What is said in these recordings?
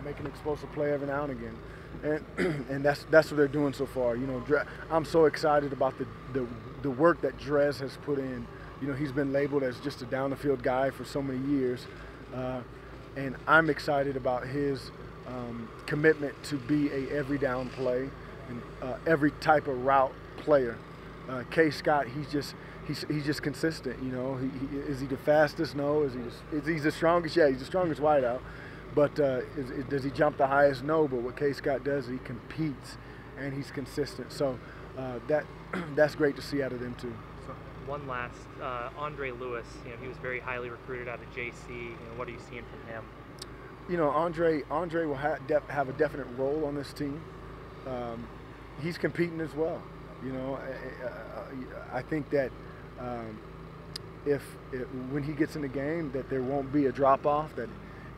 make an explosive play every now and again. And that's what they're doing so far. I'm so excited about the work that Drez has put in. He's been labeled as just a down the field guy for so many years, and I'm excited about his commitment to be a every down play and every type of route player. K. Scott, he's just consistent. Is he the fastest? No. Is he the strongest? Yeah, he's the strongest wideout. But does he jump the highest? No. But what K. Scott does, he competes and he's consistent. So that's great to see out of them too. So. One last, Andre Lewis. He was very highly recruited out of JC. What are you seeing from him? Andre will have a definite role on this team. He's competing as well. I think that when he gets in the game, that there won't be a drop off. That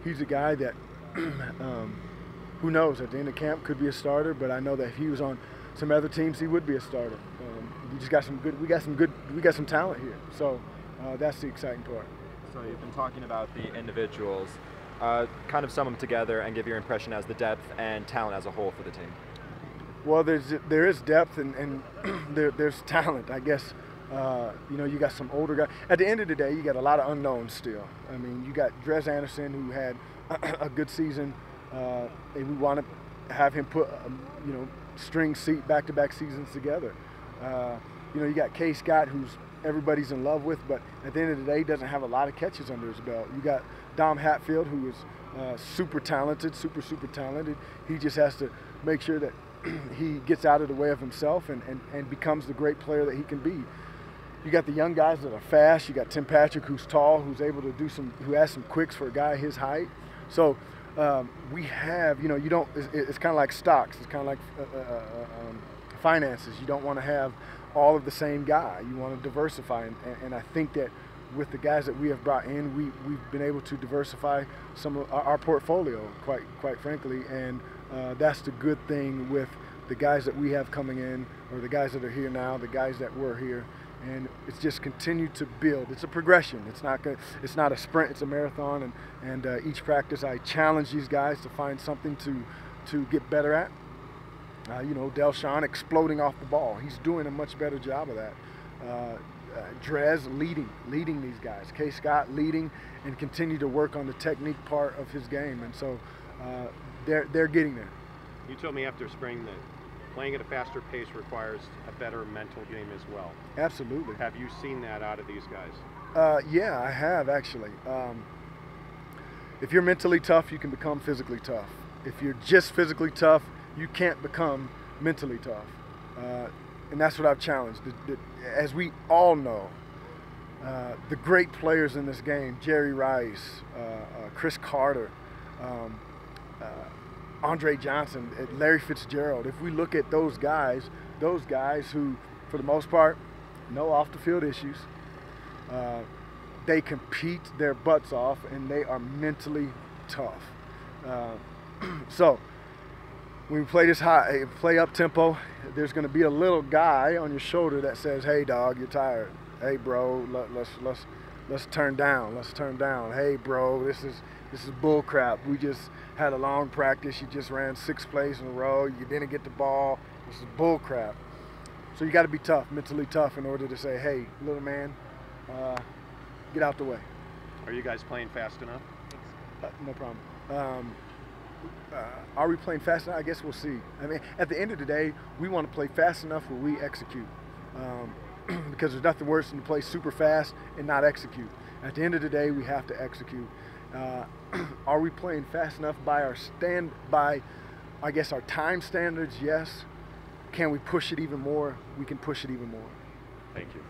he's a guy that who knows, at the end of camp could be a starter. But I know that if he was on some other teams, he would be a starter. We got some talent here. So that's the exciting part. So you've been talking about the individuals. Kind of sum them together and give your impression as the depth and talent as a whole for the team. Well, there is depth and there's talent, I guess. You got some older guys. At the end of the day, you got a lot of unknowns still. I mean, you got Drez Anderson, who had a good season, and we want to have him put, string back-to-back seasons together. You got K. Scott, who's everybody's in love with, but at the end of the day, doesn't have a lot of catches under his belt. You got Dom Hatfield, who is super talented, super talented. He just has to make sure that he gets out of the way of himself and becomes the great player that he can be. You got the young guys that are fast. You got Tim Patrick, who's tall, who's able to who has some quicks for a guy his height. So we have, it's kind of like stocks. It's kind of like finances. You don't want to have all of the same guy. You want to diversify, and I think that with the guys that we have brought in, we've been able to diversify some of our portfolio, quite frankly, and that's the good thing with the guys that we have coming in, or the guys that are here now, the guys that were here, and it's just continued to build. It's a progression. It's not a sprint. It's a marathon, and each practice I challenge these guys to find something to get better at. Delshawn exploding off the ball. He's doing a much better job of that. Drez leading these guys. K. Scott leading and continue to work on the technique part of his game, and so they're getting there. You told me after spring that playing at a faster pace requires a better mental game as well. Absolutely. Have you seen that out of these guys? Yeah, I have actually. If you're mentally tough, you can become physically tough. If you're just physically tough, you can't become mentally tough. And that's what I've challenged. As we all know, the great players in this game, Jerry Rice, Chris Carter, Andre Johnson, Larry Fitzgerald, if we look at those guys who, for the most part, no off-the-field issues, they compete their butts off, and they are mentally tough. So when we play this play up tempo, there's going to be a little guy on your shoulder that says, "Hey, dog, you're tired. Hey, bro, let's turn down. Let's turn down. Hey, bro, this is bull crap. We just had a long practice. You just ran 6 plays in a row. You didn't get the ball. This is bull crap." So you got to be tough, mentally tough, in order to say, "Hey, little man, get out the way." Are you guys playing fast enough? No problem. Are we playing fast enough? I guess we'll see. I mean, at the end of the day, we want to play fast enough where we execute. Because there's nothing worse than to play super fast and not execute. At the end of the day, we have to execute. Are we playing fast enough by I guess, our time standards? Yes. Can we push it even more? We can push it even more. Thank you.